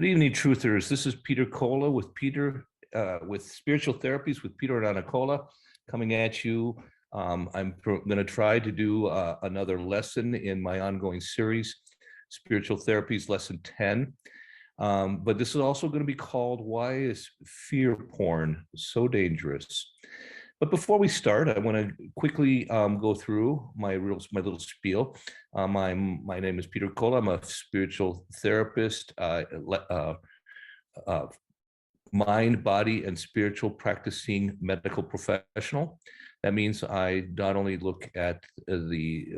Good evening, truthers. This is Peter Cola with Spiritual Therapies with Peter and Anna Cola coming at you. I'm going to try to do another lesson in my ongoing series, Spiritual Therapies, Lesson 10. But this is also going to be called, Why is Fear Porn So Dangerous? But before we start, I want to quickly go through my little spiel. My name is Peter Cola. I'm a spiritual therapist, mind, body, and spiritual practicing medical professional. That means I not only look at the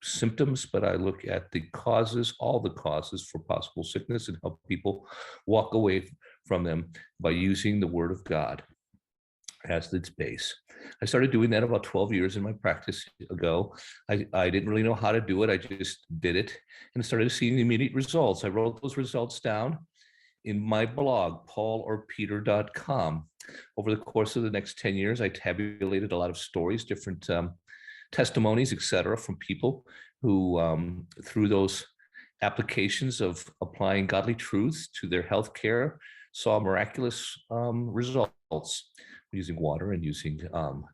symptoms, but I look at the causes, all the causes for possible sickness, and help people walk away from them by using the Word of God as its base. I started doing that about 12 years in my practice ago. I didn't really know how to do it. I just did it and started seeing immediate results. I wrote those results down in my blog, paulorpeter.com. Over the course of the next 10 years, I tabulated a lot of stories, different testimonies, etc., from people who, through those applications of applying godly truths to their health care, saw miraculous results using water and using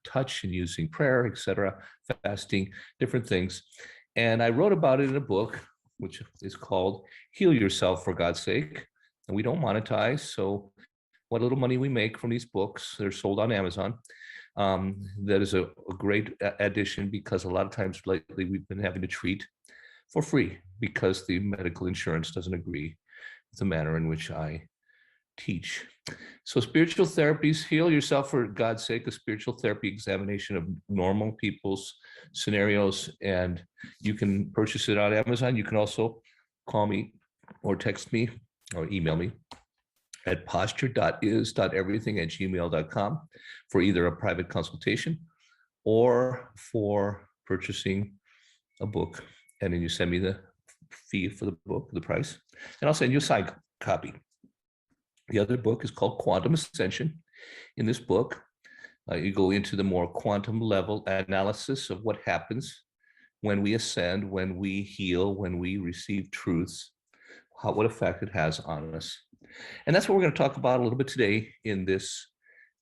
touch and using prayer, etc., fasting, different things. And I wrote about it in a book, which is called Heal Yourself for God's Sake. And we don't monetize. So what little money we make from these books, they're sold on Amazon. That is a great addition, because a lot of times lately we've been having to treat for free because the medical insurance doesn't agree with the manner in which I teach. So Spiritual Therapies, Heal Yourself for God's Sake, a spiritual therapy examination of normal people's scenarios. And you can purchase it on Amazon. You can also call me or text me or email me at posture.is.everything@gmail.com for either a private consultation or for purchasing a book. And then you send me the fee for the book, the price, and I'll send you a signed copy. The other book is called Quantum Ascension. In this book, you go into the more quantum level analysis of what happens when we ascend, when we heal, when we receive truths, what effect it has on us. And that's what we're going to talk about a little bit today in this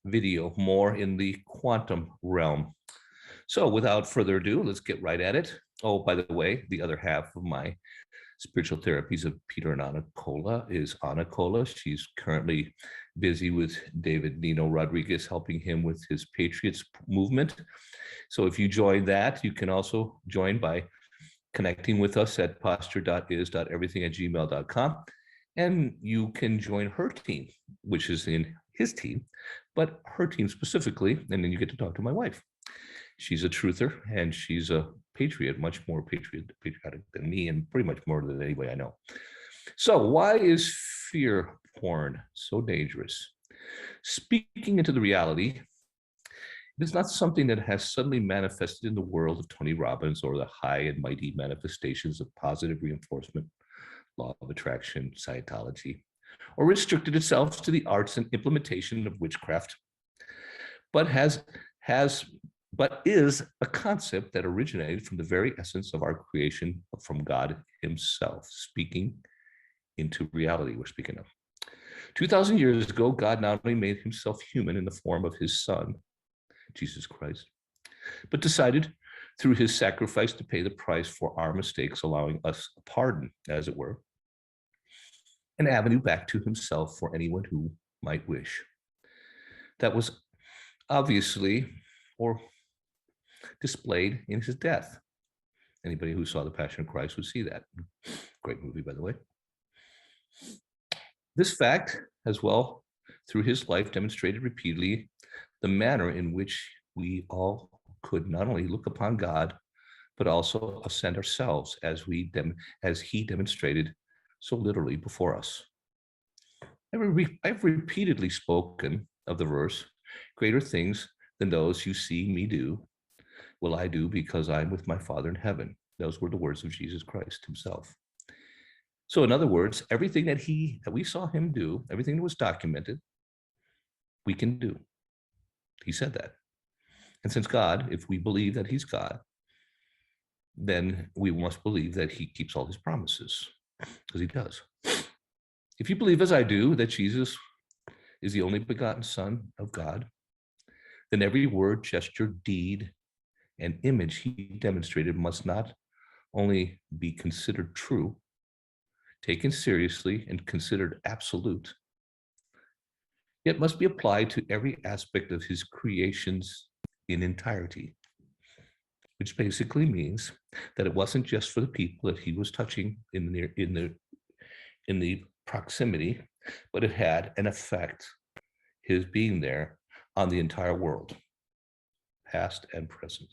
video, more in the quantum realm. So without further ado, let's get right at it. Oh, by the way, the other half of my Spiritual Therapies of Peter and Anna Cola is Anna Cola. She's currently busy with David Nino Rodriguez, helping him with his Patriots movement. So if you join that, you can also join by connecting with us at posture.is.everything@gmail.com. And you can join her team, which is in his team, but her team specifically. And then you get to talk to my wife. She's a truther, and she's a patriot, much more patriotic than me, and pretty much more than anybody I know. So why is fear porn so dangerous? Speaking into the reality, it is not something that has suddenly manifested in the world of Tony Robbins or the high and mighty manifestations of positive reinforcement, law of attraction, Scientology, or restricted itself to the arts and implementation of witchcraft, but is a concept that originated from the very essence of our creation, from God himself, speaking into reality we're speaking of. 2,000 years ago, God not only made himself human in the form of his son, Jesus Christ, but decided through his sacrifice to pay the price for our mistakes, allowing us a pardon, as it were, an avenue back to himself for anyone who might wish. That was obviously, or displayed in his death. Anybody who saw The Passion of Christ would see that. Great movie, by the way. This fact, as well, through his life, demonstrated repeatedly the manner in which we all could not only look upon God, but also ascend ourselves, as he demonstrated so literally before us. I've repeatedly spoken of the verse, "Greater things than those you see me do will I do, because I'm with my Father in heaven." Those were the words of Jesus Christ himself. So in other words, everything that we saw him do, everything that was documented, we can do. He said that. And since God, if we believe that he's God, then we must believe that he keeps all his promises, because he does. If you believe, as I do, that Jesus is the only begotten Son of God, then every word, gesture, deed, and image he demonstrated must not only be considered true, taken seriously, and considered absolute, yet must be applied to every aspect of his creations in entirety, which basically means that it wasn't just for the people that he was touching in the proximity, but it had an effect, his being there, on the entire world, past and present.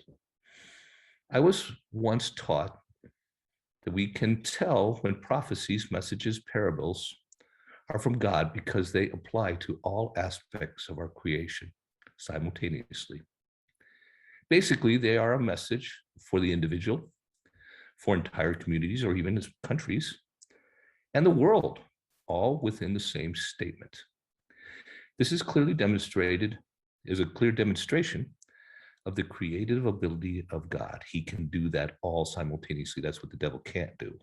I was once taught that we can tell when prophecies, messages, parables are from God because they apply to all aspects of our creation simultaneously. Basically, they are a message for the individual, for entire communities, or even as countries, and the world, all within the same statement. This is clearly demonstrated, is a clear demonstration of the creative ability of God. He can do that all simultaneously. That's what the devil can't do.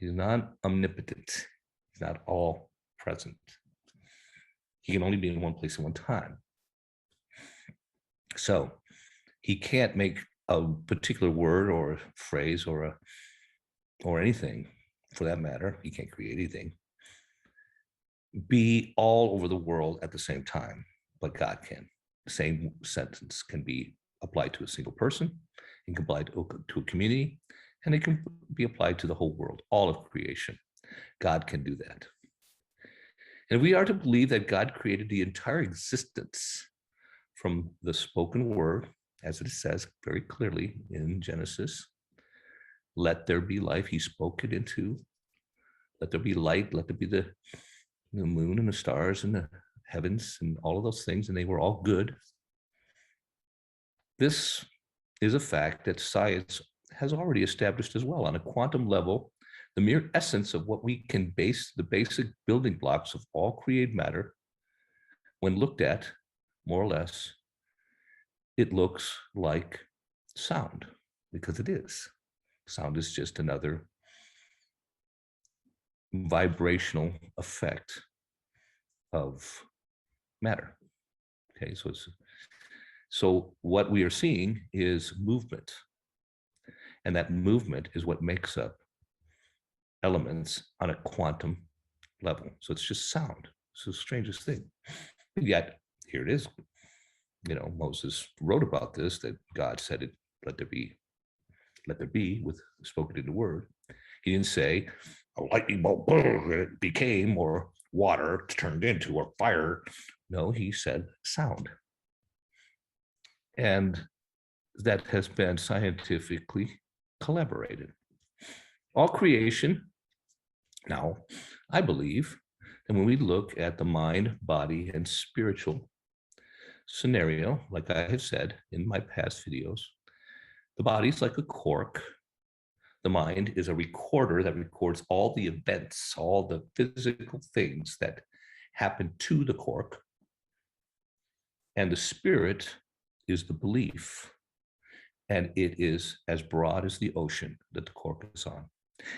He's not omnipotent. He's not all present. He can only be in one place at one time. So he can't make a particular word or phrase or anything, for that matter, he can't create anything, be all over the world at the same time, but God can. The same sentence can be applied to a single person, it can be applied to a community, and it can be applied to the whole world, all of creation. God can do that. And we are to believe that God created the entire existence from the spoken word, as it says very clearly in Genesis. Let there be life. He spoke it into. Let there be light. Let there be the moon and the stars and the heavens and all of those things, and they were all good. This is a fact that science has already established as well. On a quantum level, the mere essence of what we can base the basic building blocks of all created matter, when looked at, more or less, it looks like sound, because it is. Sound is just another vibrational effect of matter. Okay, so what we are seeing is movement, and that movement is what makes up elements on a quantum level. So it's just sound. It's the strangest thing. But yet here it is. Moses wrote about this, that God said it, let there be, with spoken in the word. He didn't say a lightning bolt, it became, or water turned into, or fire. No, he said sound. And that has been scientifically collaborated. All creation, now, I believe, and when we look at the mind, body, and spiritual scenario, like I have said in my past videos, the body is like a cork. The mind is a recorder that records all the events, all the physical things that happen to the cork. And the spirit is the belief. And it is as broad as the ocean that the cork is on.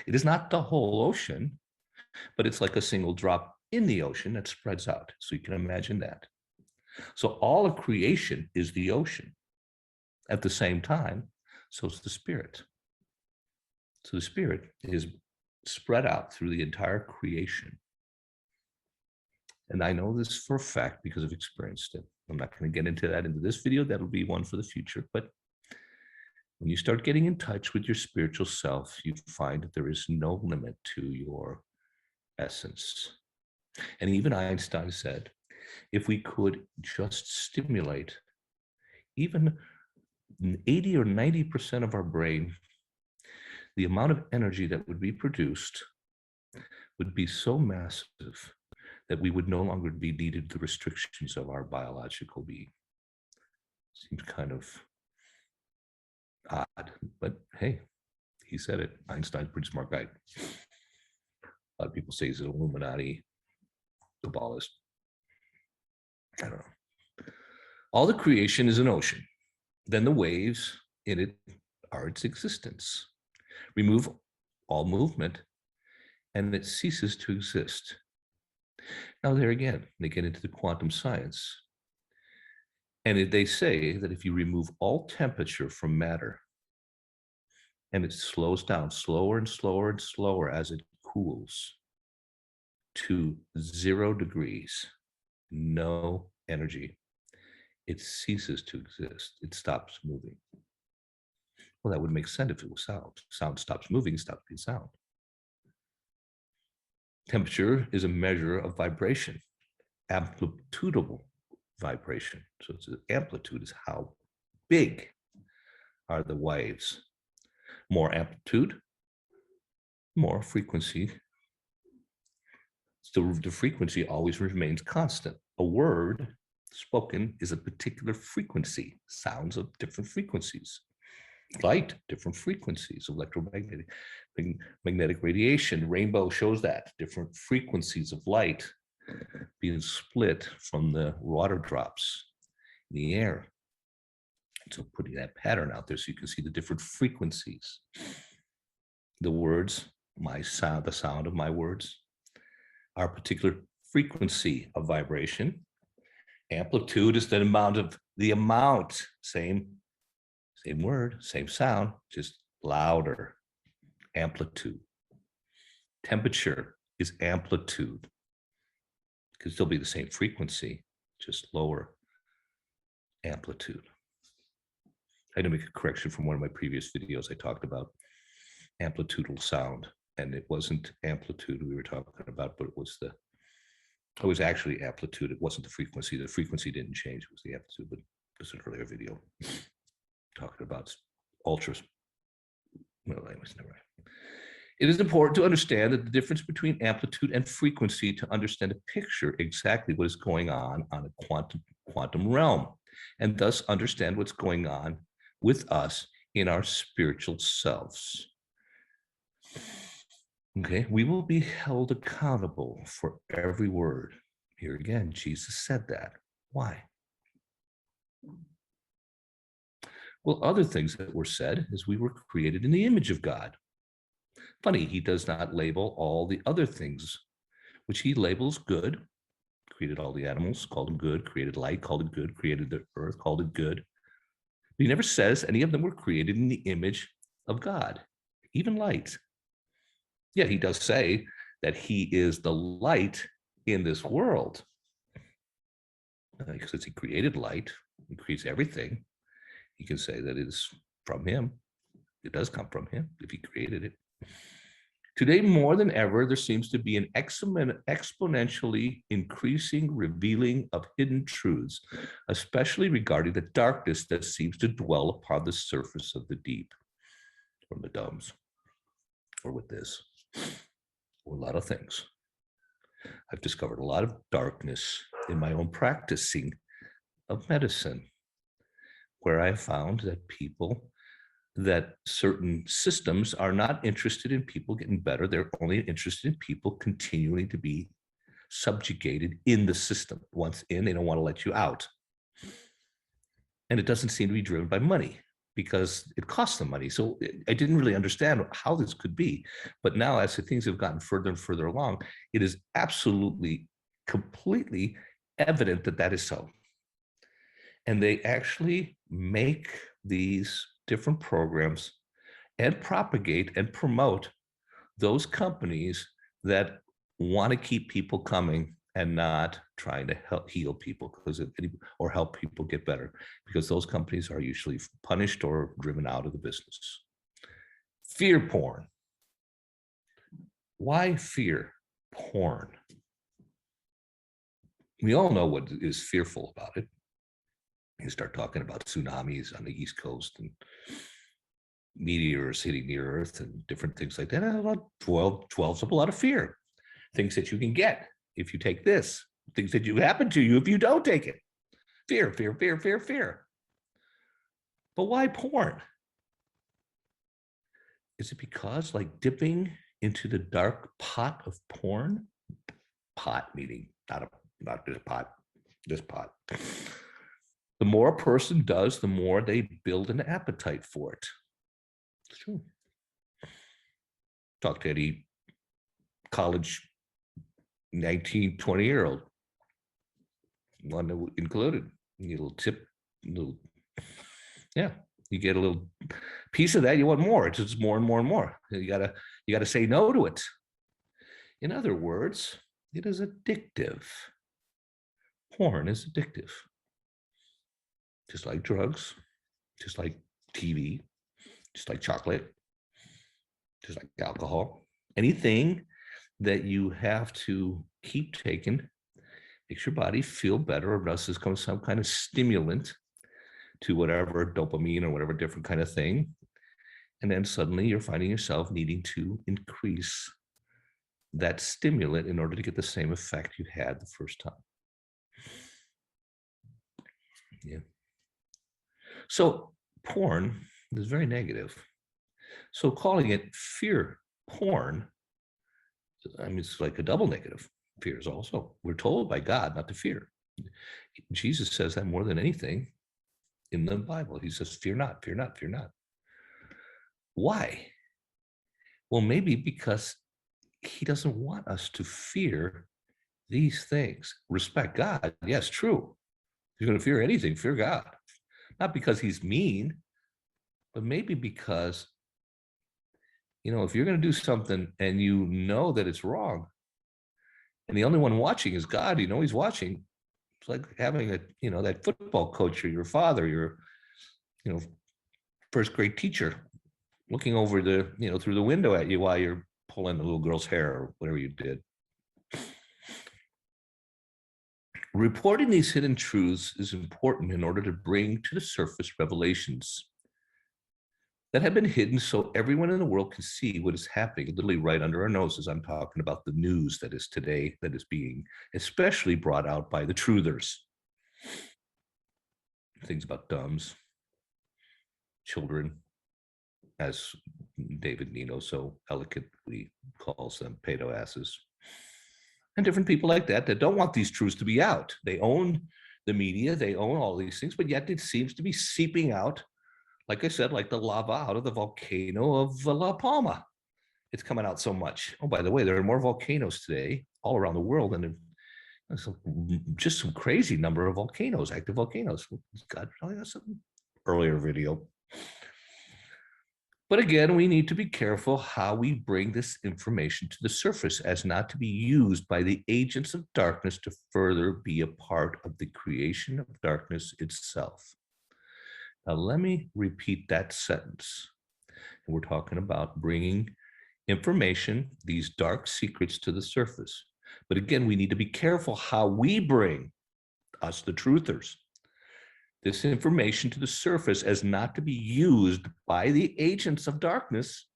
It is not the whole ocean, but it's like a single drop in the ocean that spreads out. So you can imagine that. So all of creation is the ocean. At the same time, so is the spirit. So the spirit is spread out through the entire creation. And I know this for a fact because I've experienced it. I'm not going to get into that into this video. That'll be one for the future. But when you start getting in touch with your spiritual self, you find that there is no limit to your essence. And even Einstein said, if we could just stimulate even 80 or 90% of our brain, the amount of energy that would be produced would be so massive that we would no longer be needed the restrictions of our biological being. Seems kind of odd, but hey, he said it. Einstein's a pretty smart guy. A lot of people say he's an Illuminati Kabbalist. I don't know. All the creation is an ocean. Then the waves in it are its existence. Remove all movement, and it ceases to exist. Now, there again, they get into the quantum science. And they say that if you remove all temperature from matter, and it slows down slower and slower and slower as it cools to 0 degrees, no energy, it ceases to exist. It stops moving. Well, that would make sense if it was sound. Sound stops moving, it stops being sound. Temperature is a measure of vibration, amplitudinal vibration. So it's the amplitude is how big are the waves. More amplitude, more frequency. So the frequency always remains constant. A word spoken is a particular frequency, sounds of different frequencies. Light, different frequencies, electromagnetic, magnetic radiation. Rainbow shows that, different frequencies of light being split from the water drops in the air. So putting that pattern out there so you can see the different frequencies. The words, my sound, the sound of my words, are a particular frequency of vibration. Amplitude is the amount, same word, same sound, just louder. Amplitude. Temperature is amplitude. It could still be the same frequency, just lower amplitude. I had to make a correction from one of my previous videos. I talked about amplitudinal sound, and it wasn't amplitude we were talking about, but it was actually amplitude. It wasn't the frequency. The frequency didn't change. It was the amplitude, but this is an earlier video talking about ultras. Well, anyways, never mind. It is important to understand that the difference between amplitude and frequency to understand a picture exactly what is going on a quantum realm, and thus understand what's going on with us in our spiritual selves. Okay, we will be held accountable for every word. Here again, Jesus said that. Why? Well, other things that were said is we were created in the image of God. Funny, he does not label all the other things, which he labels good. Created all the animals, called them good. Created light, called it good. Created the earth, called it good. But he never says any of them were created in the image of God, even light. Yeah, he does say that he is the light in this world. Because he created light, he creates everything. He can say that it is from him. It does come from him if he created it. Today, more than ever, there seems to be an exponentially increasing revealing of hidden truths, especially regarding the darkness that seems to dwell upon the surface of the deep, or the dumps, or with this, or a lot of things. I've discovered a lot of darkness in my own practicing of medicine, where I found that certain systems are not interested in people getting better. They're only interested in people continuing to be subjugated in the system. Once in, they don't want to let you out. And it doesn't seem to be driven by money because it costs them money. So I didn't really understand how this could be. But now, as the things have gotten further and further along, it is absolutely, completely evident that that is so. And they actually make these different programs and propagate and promote those companies that want to keep people coming and not trying to help heal people or help people get better, because those companies are usually punished or driven out of the business. Fear porn. Why fear porn? We all know what is fearful about it. You start talking about tsunamis on the East Coast and meteors hitting the earth and different things like that. About 12's up a lot of fear. Things that you can get if you take this. Things that happen to you if you don't take it. Fear, fear, fear, fear, fear. But why porn? Is it because, like, dipping into the dark pot of porn? Pot meaning not this pot, this pot. The more a person does, the more they build an appetite for it. It's true. Talk to any college 19, 20-year-old. One included. You get a little tip, yeah, you get a little piece of that. You want more. It's just more and more and more. You gotta say no to it. In other words, it is addictive. Porn is addictive. Just like drugs, just like TV, just like chocolate, just like alcohol. Anything that you have to keep taking makes your body feel better, or does some kind of stimulant to whatever dopamine or whatever different kind of thing. And then suddenly you're finding yourself needing to increase that stimulant in order to get the same effect you had the first time. Yeah. So porn is very negative. So calling it fear porn, I mean, it's like a double negative. Fear is also, we're told by God not to fear. Jesus says that more than anything in the Bible. He says, fear not, fear not, fear not. Why? Well, maybe because he doesn't want us to fear these things. Respect God. Yes, true. If you're going to fear anything, fear God. Not because he's mean, but maybe because, if you're going to do something and you know that it's wrong, and the only one watching is God, he's watching. It's like having that football coach or your father, your, first grade teacher looking over through the window at you while you're pulling the little girl's hair or whatever you did. Reporting these hidden truths is important in order to bring to the surface revelations that have been hidden so everyone in the world can see what is happening literally right under our noses. I'm talking about the news that is today, that is being especially brought out by the truthers. Things about dumbs, children, as David Nino so eloquently calls them, pedo asses, and different people like that don't want these truths to be out. They own the media, they own all these things, but yet it seems to be seeping out, like I said, like the lava out of the volcano of La Palma. It's coming out so much. Oh, by the way, there are more volcanoes today all around the world, and there's just some crazy number of volcanoes, active volcanoes. God, that's an earlier video. But again, we need to be careful how we bring this information to the surface as not to be used by the agents of darkness to further be a part of the creation of darkness itself. Now, let me repeat that sentence. And we're talking about bringing information, these dark secrets, to the surface. But again, we need to be careful how we bring, us the truthers, this information to the surface as not to be used by the agents of darkness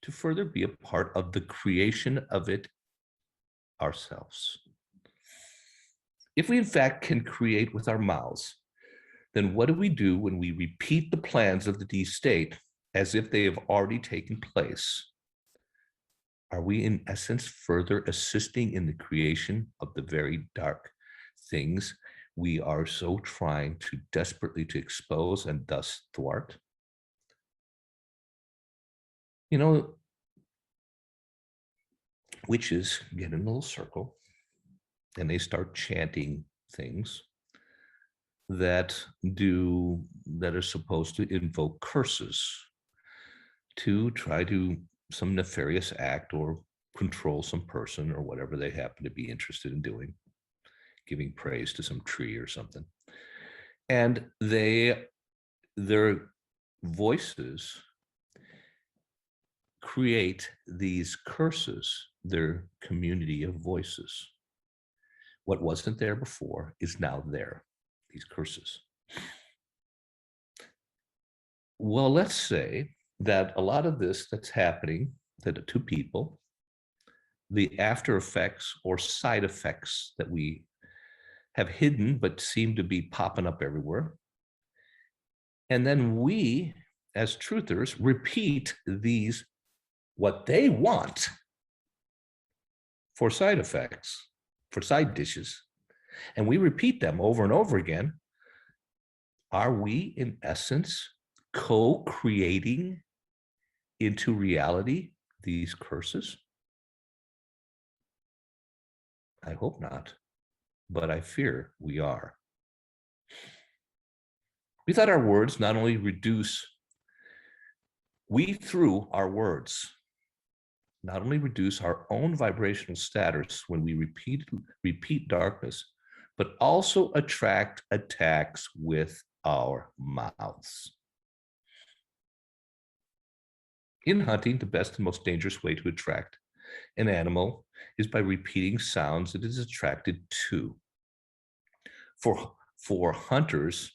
to further be a part of the creation of it ourselves. If we in fact can create with our mouths, then what do we do when we repeat the plans of the D state as if they have already taken place? Are we in essence further assisting in the creation of the very dark things we are so trying to desperately to expose and thus thwart? Witches get in a little circle and they start chanting things that are supposed to invoke curses to try to some nefarious act or control some person or whatever they happen to be interested in doing, giving praise to some tree or something. And their voices create these curses, their community of voices. What wasn't there before is now there, these curses. Well, let's say that a lot of this that's happening to people, the after effects or side effects that we have hidden but seem to be popping up everywhere. And then we, as truthers, repeat these, what they want for side effects, for side dishes, and we repeat them over and over again. Are we, in essence, co-creating into reality these curses? I hope not, but I fear we are. We thought our words not only through our words, not only reduce our own vibrational status when we repeat darkness, but also attract attacks with our mouths. In hunting, the best and most dangerous way to attract an animal is by repeating sounds that it is attracted to. For hunters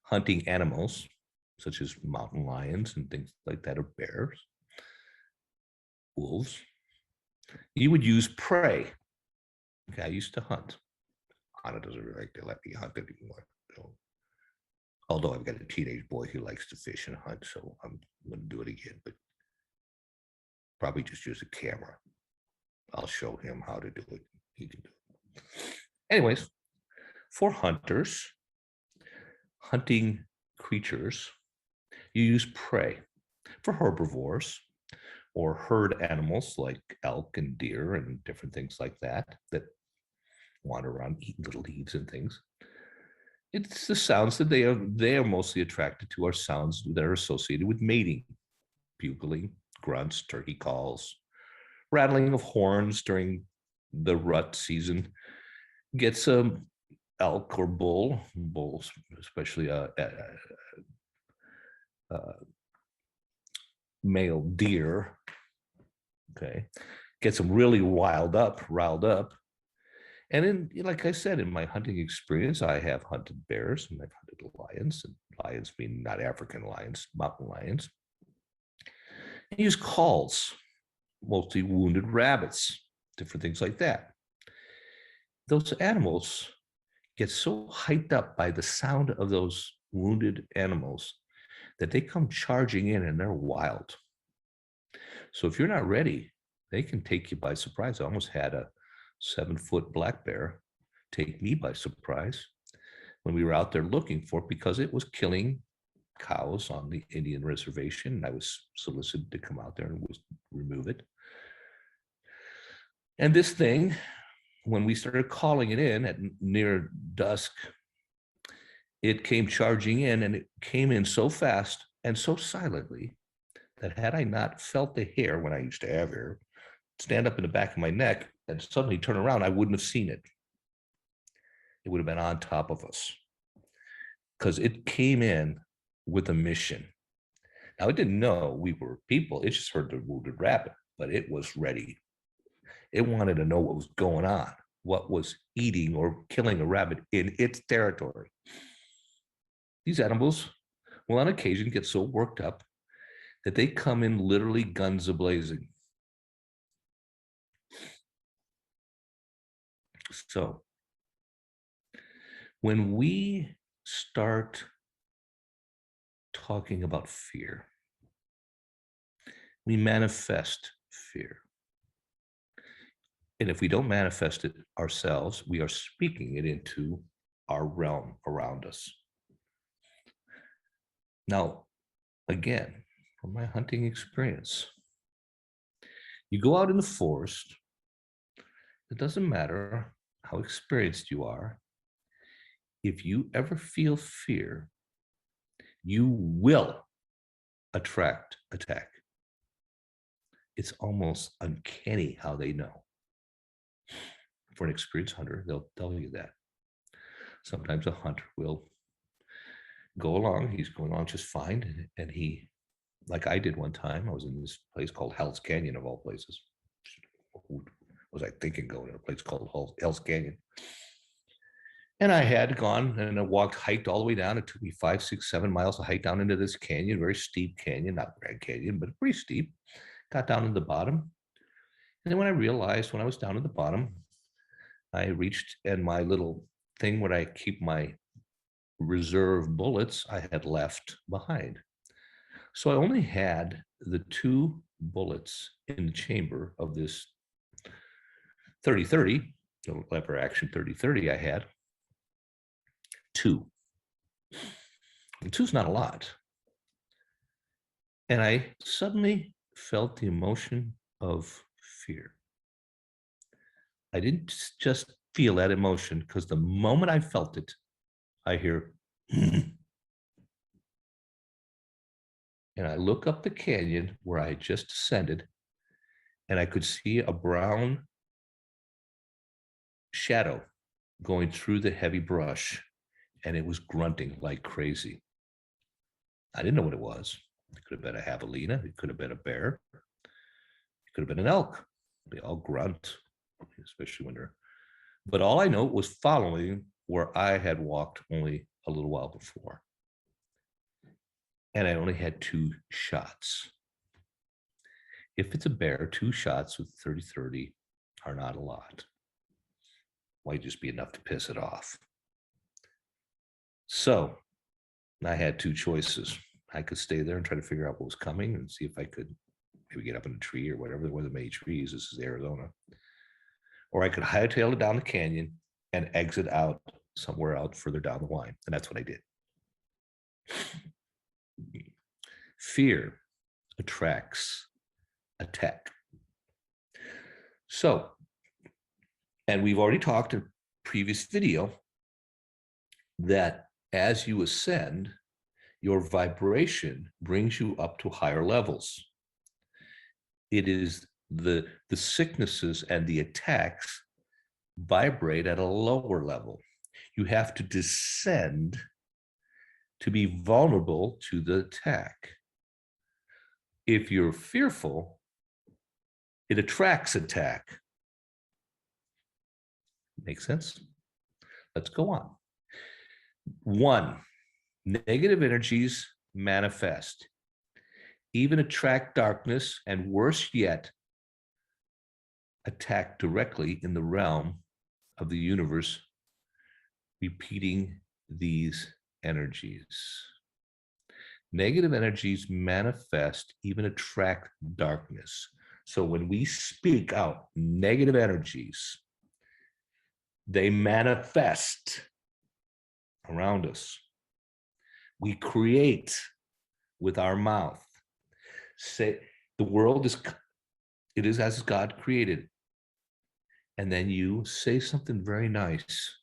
hunting animals, such as mountain lions and things like that, or bears, wolves, you would use prey. Okay, I used to hunt. Anna doesn't really like to let me hunt anymore. So, although I've got a teenage boy who likes to fish and hunt, so I'm going to do it again, but probably just use a camera. I'll show him how to do it. He can do it. Anyways, for hunters, hunting creatures, you use prey. For herbivores or herd animals like elk and deer and different things like that wander around eating little leaves and things, it's the sounds that they are mostly attracted to are sounds that are associated with mating: bugling, grunts, turkey calls, rattling of horns during the rut season. Get some elk or bulls, especially male deer, okay, gets them really riled up. And then, like I said, in my hunting experience, I have hunted bears and I've hunted lions, and lions mean not African lions, mountain lions. I use calls, mostly wounded rabbits, different things like that. Those animals get so hyped up by the sound of those wounded animals that they come charging in and they're wild. So if you're not ready, they can take you by surprise. I almost had a 7-foot black bear take me by surprise when we were out there looking for it, because it was killing cows on the Indian reservation. And I was solicited to come out there and remove it. And this thing, when we started calling it in at near dusk, it came charging in, and it came in so fast and so silently that had I not felt the hair, when I used to have hair, stand up in the back of my neck and suddenly turn around, I wouldn't have seen it. It would have been on top of us, because it came in with a mission. Now, it didn't know we were people. It just heard the wounded rabbit, but it was ready. It wanted to know what was going on, what was eating or killing a rabbit in its territory. These animals will on occasion get so worked up that they come in literally guns a-blazing. So when we start talking about fear, we manifest fear. And if we don't manifest it ourselves, we are speaking it into our realm around us. Now, again, from my hunting experience, you go out in the forest, it doesn't matter how experienced you are. If you ever feel fear, you will attract attack. It's almost uncanny how they know. For an experienced hunter, they'll tell you that. Sometimes a hunter will go along, he's going along just fine, and he, like I did one time, I was in this place called Hell's Canyon, of all places. What was I thinking, going to a place called Hell's Canyon? And I had gone and I hiked all the way down. It took me 5, 6, 7 miles to hike down into this canyon, very steep canyon, not Grand Canyon, but pretty steep. Got down to the bottom. And then when I realized, when I was down at the bottom, I reached, and my little thing where I keep my reserve bullets, I had left behind. So I only had the 2 bullets in the chamber of this 30-30, the lever action 30-30 I had. 2. And 2's not a lot. And I suddenly felt the emotion of fear. I didn't just feel that emotion, because the moment I felt it, I hear, and I look up the canyon where I just descended, and I could see a brown shadow going through the heavy brush, and it was grunting like crazy. I didn't know what it was. It could have been a javelina. It could have been a bear. It could have been an elk. They all grunt, especially when they're. But all I know was following where I had walked only a little while before. And I only had 2 shots. If it's a bear, 2 shots with 30-30 are not a lot. Might just be enough to piss it off. So I had 2 choices. I could stay there and try to figure out what was coming and see if I could maybe get up in a tree or whatever. There wasn't many trees. This is Arizona. Or I could hightail it down the canyon and exit out somewhere out further down the line. And that's what I did. Fear attracts attack. So, and we've already talked in a previous video that as you ascend, your vibration brings you up to higher levels. It is the sicknesses and the attacks vibrate at a lower level. You have to descend to be vulnerable to the attack. If you're fearful, it attracts attack. Make sense? Let's go on. 1, negative energies manifest, even attract darkness, and worse yet, attack directly in the realm of the universe, repeating these energies. Negative energies manifest, even attract darkness. So when we speak out negative energies, they manifest around us. We create with our mouth. Say the world is, it is as God created. And then you say something very nice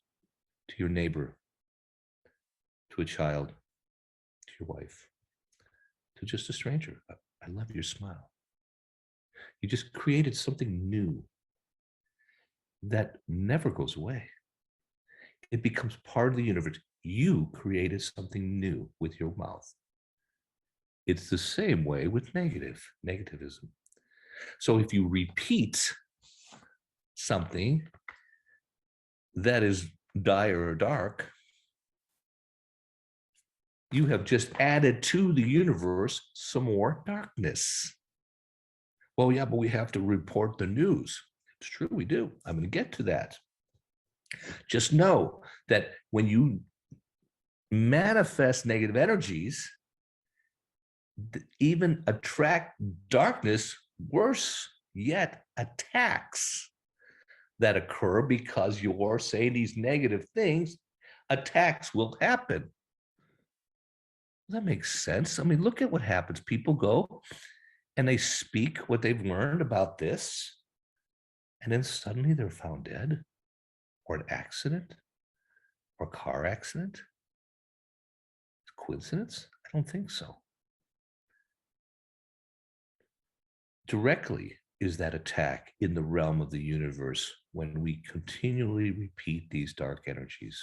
to your neighbor, to a child, to your wife, to just a stranger. I love your smile. You just created something new that never goes away. It becomes part of the universe. You created something new with your mouth. It's the same way with negativism. So if you repeat something that is dire or dark, you have just added to the universe some more darkness. Well, yeah, but we have to report the news. It's true, we do. I'm going to get to that. Just know that when you manifest negative energies, even attract darkness, worse yet, attacks that occur because you're saying these negative things, attacks will happen. That makes sense. I mean, look at what happens. People go and they speak what they've learned about this, and then suddenly they're found dead, or an accident, or a car accident. Coincidence? I don't think so. Directly is that attack in the realm of the universe when we continually repeat these dark energies.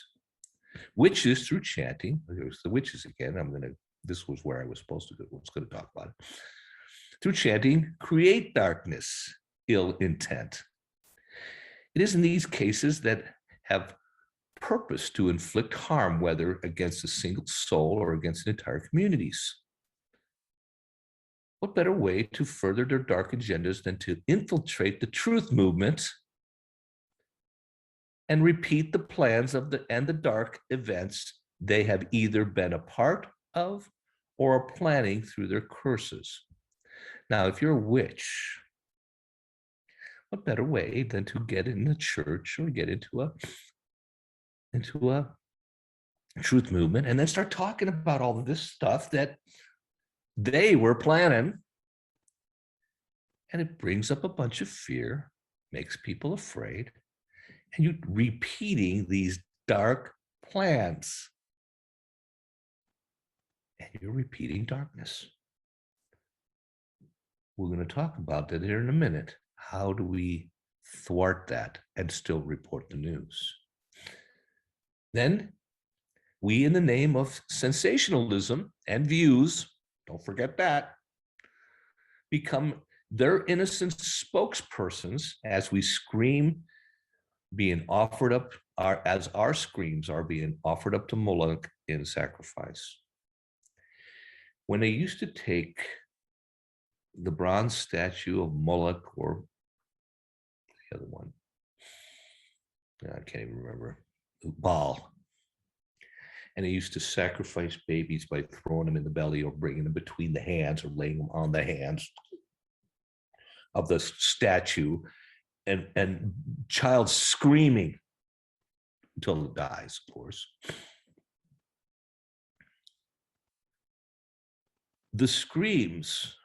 Witches, through chanting, there's the witches again. This was where I was supposed to go. I was going to talk about it. Through chanting, create darkness, ill intent. It is in these cases that have purpose to inflict harm, whether against a single soul or against entire communities. What better way to further their dark agendas than to infiltrate the truth movement and repeat the plans of the dark events they have either been a part of or are planning through their curses? Now, if you're a witch, what better way than to get in the church or get into a truth movement and then start talking about all of this stuff that they were planning? And it brings up a bunch of fear, makes people afraid, And you're repeating these dark plans. And you're repeating darkness. We're going to talk about that here in a minute. How do we thwart that and still report the news? Then we, in the name of sensationalism and views, don't forget that, become their innocent spokespersons as we scream, being offered up, as our screams are being offered up to Moloch in sacrifice. When they used to take the bronze statue of Moloch, or the other one, I can't even remember, Baal, and they used to sacrifice babies by throwing them in the belly or bringing them between the hands or laying them on the hands of the statue, and child screaming until it dies, of course. The screams,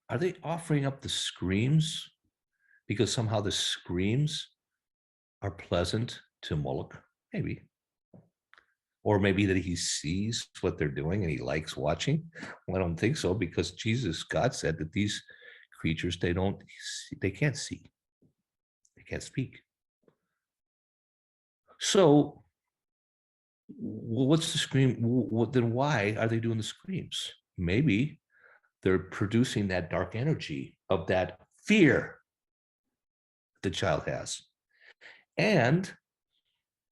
are they offering up the screams because somehow the screams are pleasant to Moloch? Maybe. Or maybe that he sees what they're doing and he likes watching. Well, I don't think so, because God said that these creatures, they can't see. They can't speak. So what's the scream? Then why are they doing the screams? Maybe they're producing that dark energy of that fear the child has. And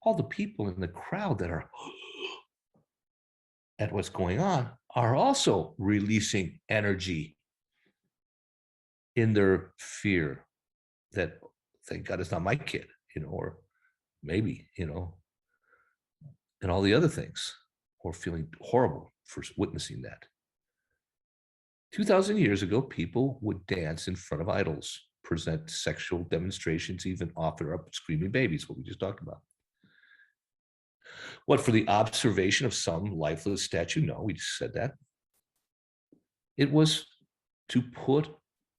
all the people in the crowd that are at what's going on are also releasing energy in their fear that, thank God it's not my kid, or maybe, and all the other things, or feeling horrible for witnessing that. 2,000 years ago, people would dance in front of idols, present sexual demonstrations, even offer up screaming babies, what we just talked about. What, for the observation of some lifeless statue? No, we just said that. It was to put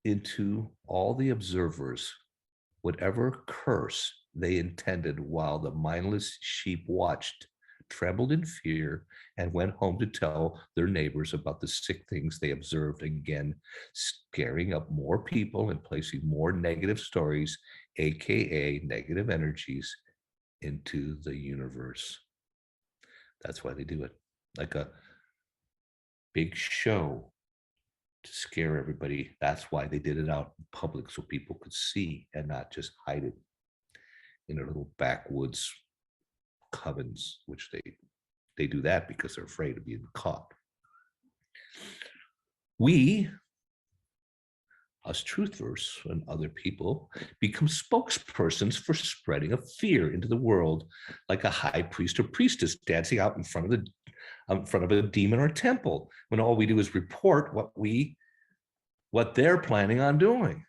into all the observers whatever curse they intended, while the mindless sheep watched, trembled in fear, and went home to tell their neighbors about the sick things they observed, again scaring up more people and placing more negative stories, aka negative energies, into the universe. That's why they do it, like a big show to scare everybody. That's why they did it out in public, so people could see and not just hide it in their little backwoods covens, which they do that because they're afraid of being caught. We, us truthers and other people, become spokespersons for spreading a fear into the world, like a high priest or priestess dancing out in front of a demon or temple, when all we do is report what they're planning on doing.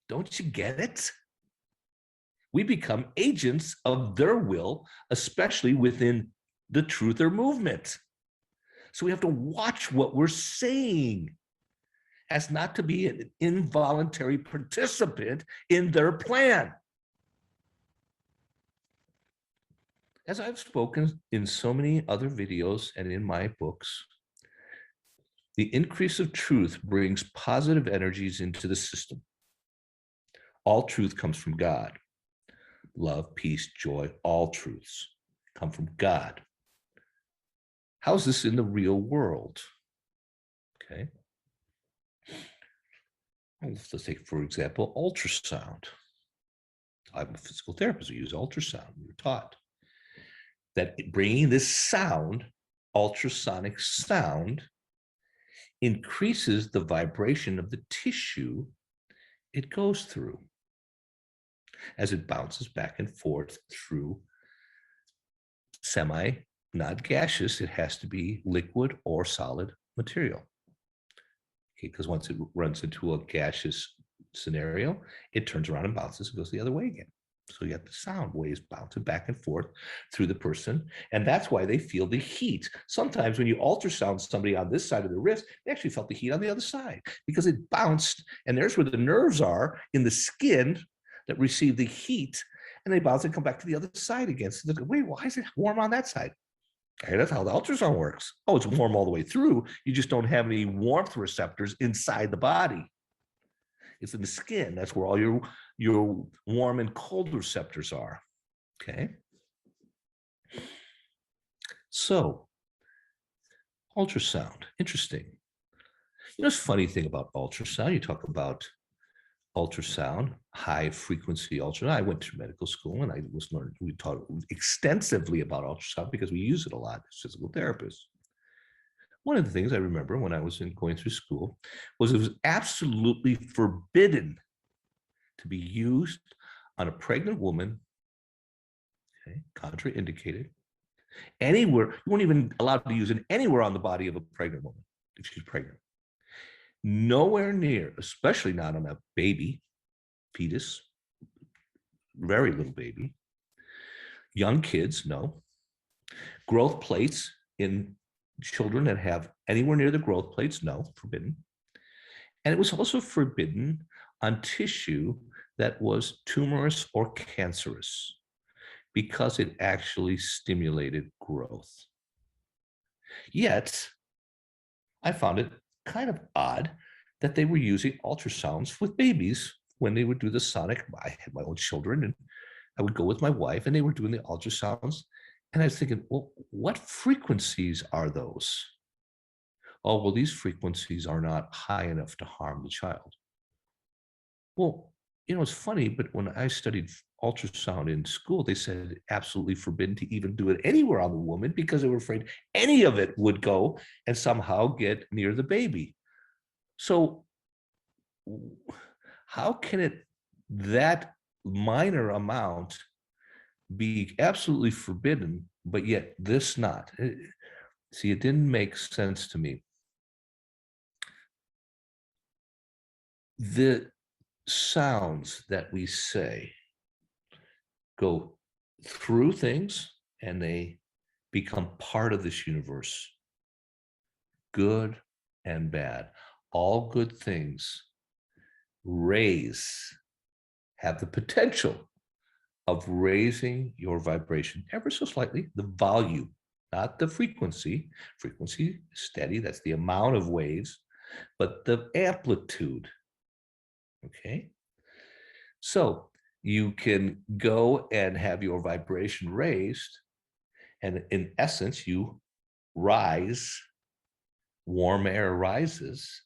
Don't you get it? We become agents of their will, especially within the truther movement. So we have to watch what we're saying, as not to be an involuntary participant in their plan. As I've spoken in so many other videos and in my books, the increase of truth brings positive energies into the system. All truth comes from God. Love, peace, joy, all truths come from God. How's this in the real world? Okay. Let's take, for example, ultrasound. I'm a physical therapist. We use ultrasound. We were taught that bringing this sound, ultrasonic sound, increases the vibration of the tissue it goes through as it bounces back and forth through not gaseous, it has to be liquid or solid material. Okay, because once it runs into a gaseous scenario, it turns around and bounces and goes the other way again. So you have the sound waves bouncing back and forth through the person. And that's why they feel the heat. Sometimes when you ultrasound somebody on this side of the wrist, they actually felt the heat on the other side because it bounced. And there's where the nerves are in the skin that receive the heat. and they bounce and come back to the other side again. So they go, wait, why is it warm on that side? Okay, that's how the ultrasound works. Oh, it's warm all the way through. You just don't have any warmth receptors inside the body. It's in the skin. That's where all your warm and cold receptors are. Okay. So, ultrasound, interesting. You know, it's a funny thing about ultrasound. You talk about ultrasound, high frequency ultrasound. I went to medical school and we taught extensively about ultrasound because we use it a lot as physical therapists. One of the things I remember when I was going through school was it was absolutely forbidden to be used on a pregnant woman, okay, contraindicated, anywhere. You weren't even allowed to use it anywhere on the body of a pregnant woman if she's pregnant. Nowhere near, especially not on a baby, fetus, very little baby. Young kids, no. Growth plates in children that have anywhere near the growth plates, no, forbidden. And it was also forbidden on tissue that was tumorous or cancerous because it actually stimulated growth. Yet, I found it kind of odd that they were using ultrasounds with babies when they would do the sonic. I had my own children and I would go with my wife and they were doing the ultrasounds. And I was thinking, well, what frequencies are those? Oh, well, these frequencies are not high enough to harm the child. Well, you know, it's funny, but when I studied ultrasound in school, they said absolutely forbidden to even do it anywhere on the woman because they were afraid any of it would go and somehow get near the baby. So how can it, that minor amount, be absolutely forbidden, but yet this not? See, it didn't make sense to me. The sounds that we say go through things and they become part of this universe, good and bad. All good things have the potential of raising your vibration ever so slightly, the volume, not the frequency. Frequency is steady, that's the amount of waves, but the amplitude. Okay. So you can go and have your vibration raised, and in essence, you rise. Warm air rises.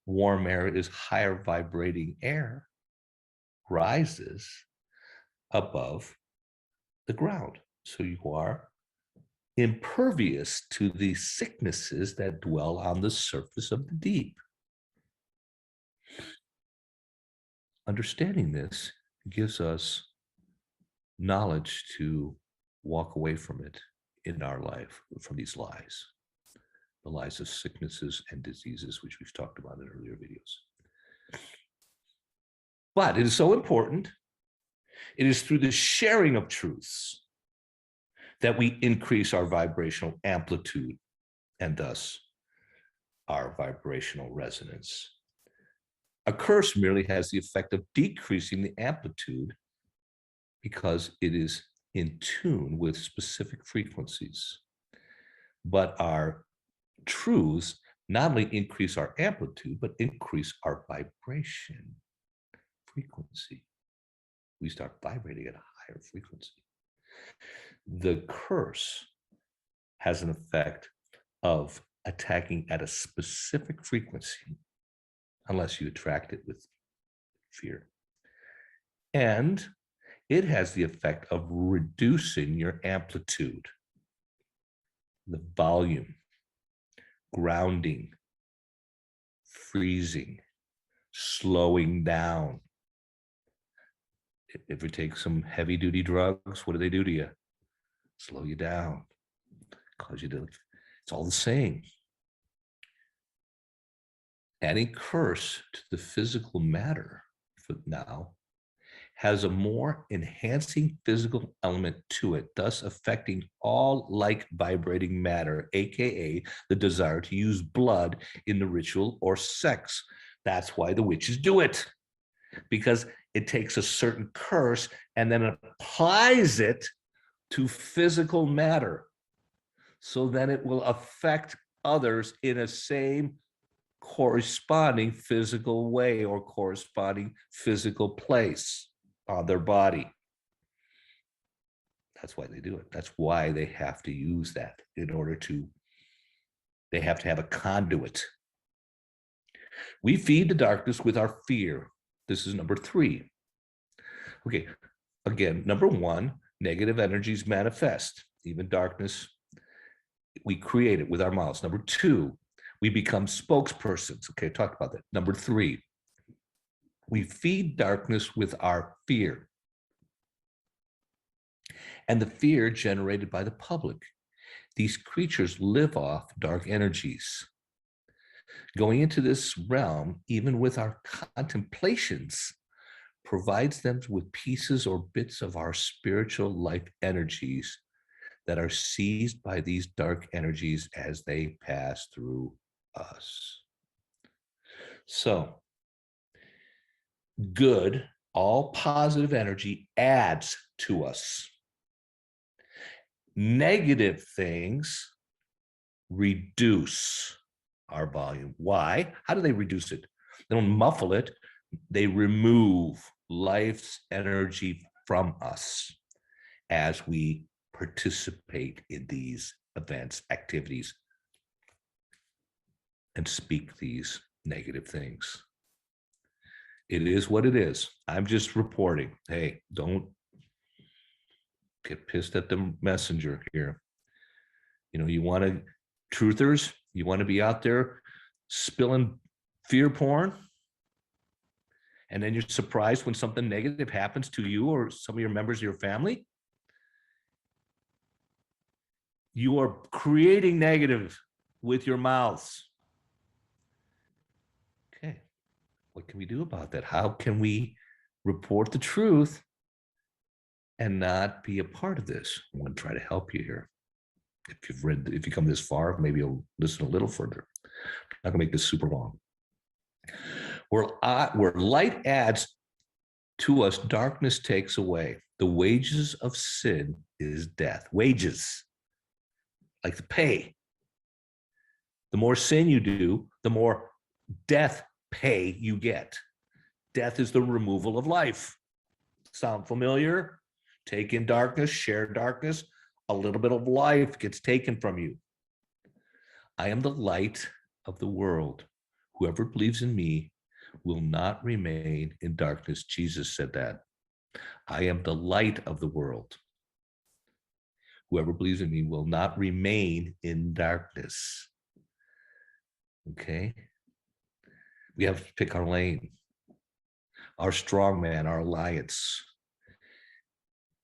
Warm air is higher vibrating air, rises above the ground. So you are impervious to the sicknesses that dwell on the surface of the deep. Understanding this gives us knowledge to walk away from it in our life, from these lies, the lies of sicknesses and diseases, which we've talked about in earlier videos. But it is so important. It is through the sharing of truths that we increase our vibrational amplitude and thus our vibrational resonance. A curse merely has the effect of decreasing the amplitude because it is in tune with specific frequencies. But our truths not only increase our amplitude, but increase our vibration frequency. We start vibrating at a higher frequency. The curse has an effect of attacking at a specific frequency, unless you attract it with fear. And it has the effect of reducing your amplitude, the volume, grounding, freezing, slowing down. If you take some heavy duty drugs, what do they do to you? Slow you down, cause you to, it's all the same. Adding curse to the physical matter for now has a more enhancing physical element to it, thus affecting all like vibrating matter, aka the desire to use blood in the ritual or sex. That's why the witches do it. because it takes a certain curse and then applies it to physical matter. So then it will affect others in a same corresponding physical way or corresponding physical place on their body. That's why they do it. That's why they have to use that in order to, they have to have a conduit. We feed the darkness with our fear. This is number 3. Okay, again, number 1, negative energies manifest. Even darkness, we create it with our mouths. Number 2, we become spokespersons. Okay, I talked about that. Number 3, we feed darkness with our fear. And the fear generated by the public. These creatures live off dark energies. Going into this realm, even with our contemplations, provides them with pieces or bits of our spiritual life energies that are seized by these dark energies as they pass through us. So, good, all positive energy adds to us. Negative things reduce our volume. Why? How do they reduce it? They don't muffle it. They remove life's energy from us as we participate in these events, activities, and speak these negative things. It is what it is. I'm just reporting. Hey, don't get pissed at the messenger here. You know, you want to, truthers, you want to be out there spilling fear porn, and then you're surprised when something negative happens to you or some of your members of your family. You are creating negative with your mouths. Okay, what can we do about that? How can we report the truth and not be a part of this? I'm going to try to help you here. If you come this far, maybe you'll listen a little further. I'm not going to make this super long. Where light adds to us, darkness takes away. The wages of sin is death. Wages, like the pay. The more sin you do, the more death pay you get. Death is the removal of life. Sound familiar? Take in darkness, share darkness. A little bit of life gets taken from you. I am the light of the world. Whoever believes in me will not remain in darkness. Jesus said that. I am the light of the world. Whoever believes in me will not remain in darkness. Okay? We have to pick our lane, our strong man, our alliance,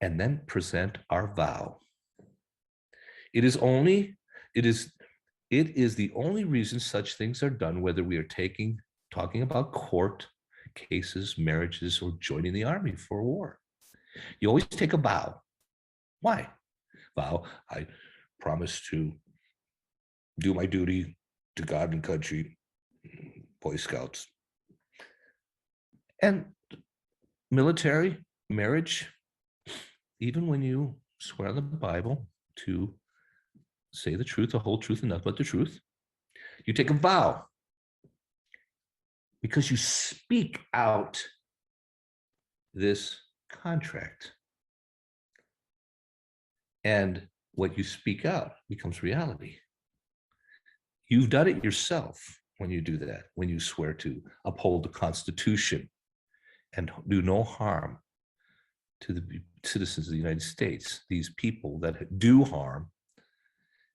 and then present our vow. It is the only reason such things are done, whether we are talking about court cases, marriages, or joining the army for a war. You always take a vow. Why? Vow, I promise to do my duty to God and country, Boy Scouts. And military, marriage, even when you swear on the Bible to say the truth, the whole truth, and nothing but the truth, you take a vow because you speak out this contract. And what you speak out becomes reality. You've done it yourself when you do that, when you swear to uphold the Constitution and do no harm to the citizens of the United States. These people that do harm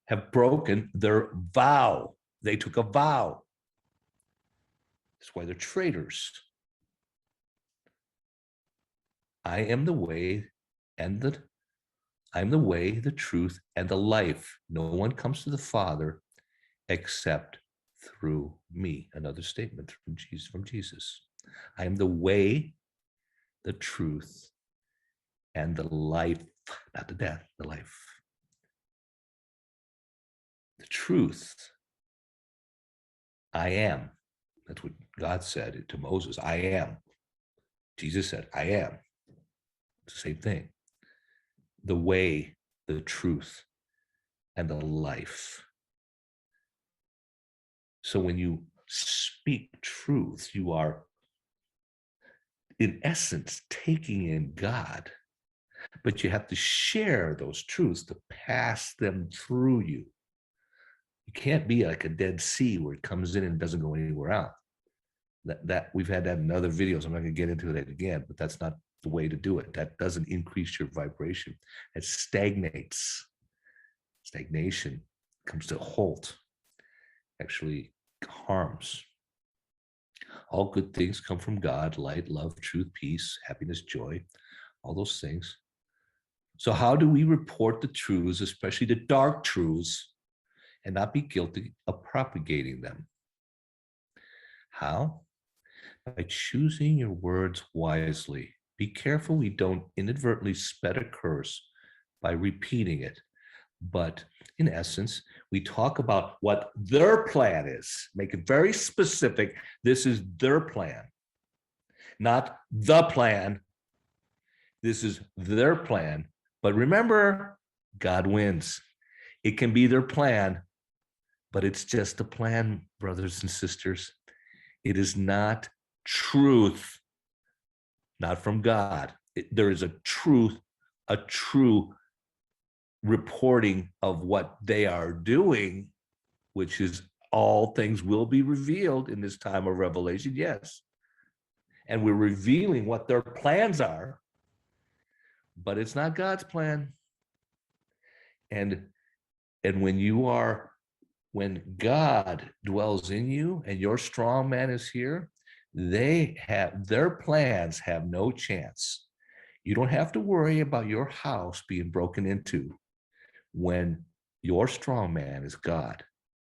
have broken their vow. They took a vow. That's why they're traitors. I am the way I'm the way, the truth, and the life. No one comes to the Father except through me. Another statement from Jesus. I am the way, the truth, and the life, not the death, the life. The truth, I am. That's what God said to Moses. I am. Jesus said, I am. It's the same thing. The way, the truth, and the life. So when you speak truth, you are, in essence, taking in God, but you have to share those truths to pass them through you. You can't be like a Dead Sea where it comes in and doesn't go anywhere out. That we've had that in other videos. I'm not going to get into that again, but that's not the way to do it. That doesn't increase your vibration. It stagnates. Stagnation comes to a halt, actually harms. All good things come from God: light, love, truth, peace, happiness, joy, all those things. So how do we report the truths, especially the dark truths, and not be guilty of propagating them? How? By choosing your words wisely. Be careful we don't inadvertently spread a curse by repeating it. But in essence, we talk about what their plan is. Make it very specific. This is their plan, not the plan. This is their plan. But remember, God wins. It can be their plan, but it's just a plan, brothers and sisters. It is not truth, not from God. There is a truth, a true reporting of what they are doing, which is all things will be revealed in this time of revelation, yes. And we're revealing what their plans are, but it's not God's plan. And when God dwells in you and your strong man is here, their plans have no chance. You don't have to worry about your house being broken into when your strong man is God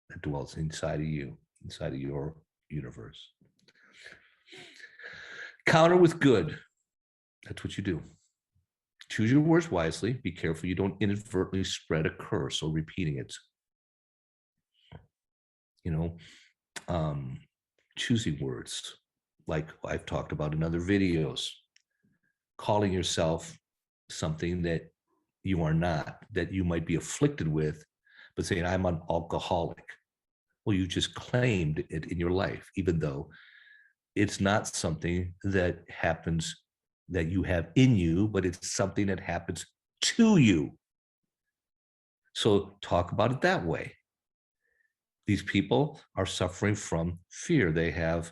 that dwells inside of you, inside of your universe. Counter with good. That's what you do. Choose your words wisely. Be careful you don't inadvertently spread a curse or repeating it. Choosing words, like I've talked about in other videos, calling yourself something that you are not, that you might be afflicted with, but saying, I'm an alcoholic. Well, you just claimed it in your life, even though it's not something that happens that you have in you, but it's something that happens to you. So talk about it that way. These people are suffering from fear. They have,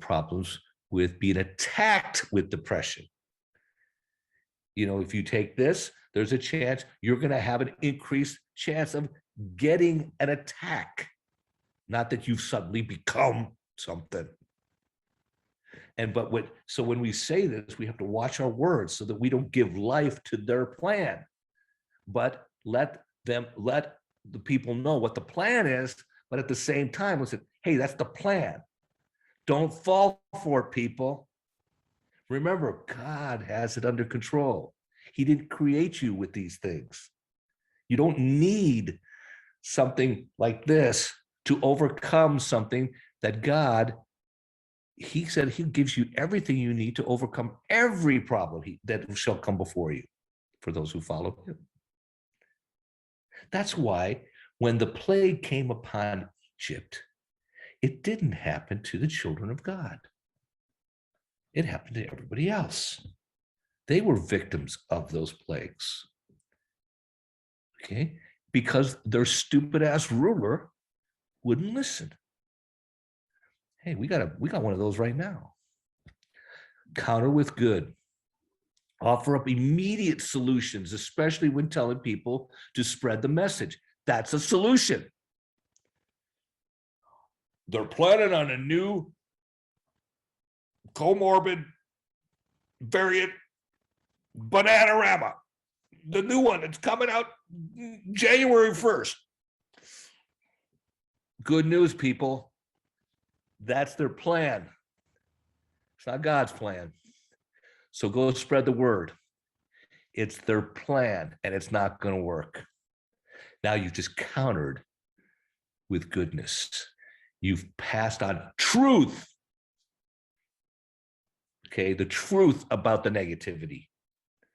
problems with being attacked with depression. If you take this, there's a chance you're going to have an increased chance of getting an attack. Not that you've suddenly become something. So when we say this, we have to watch our words so that we don't give life to their plan, but let the people know what the plan is. But at the same time, listen, hey, that's the plan. Don't fall for it, people. Remember, God has it under control. He didn't create you with these things. You don't need something like this to overcome something that God, he said he gives you everything you need to overcome every problem that shall come before you for those who follow him. That's why when the plague came upon Egypt, it didn't happen to the children of God. It happened to everybody else. They were victims of those plagues. Okay? Because their stupid ass ruler wouldn't listen. Hey, we got one of those right now. Counter with good. Offer up immediate solutions, especially when telling people to spread the message. That's a solution. They're planning on a new comorbid variant, Bananarama, the new one that's coming out January 1st. Good news, people. That's their plan. It's not God's plan. So go spread the word. It's their plan, and it's not going to work. Now you've just countered with goodness. You've passed on truth. Okay, the truth about the negativity.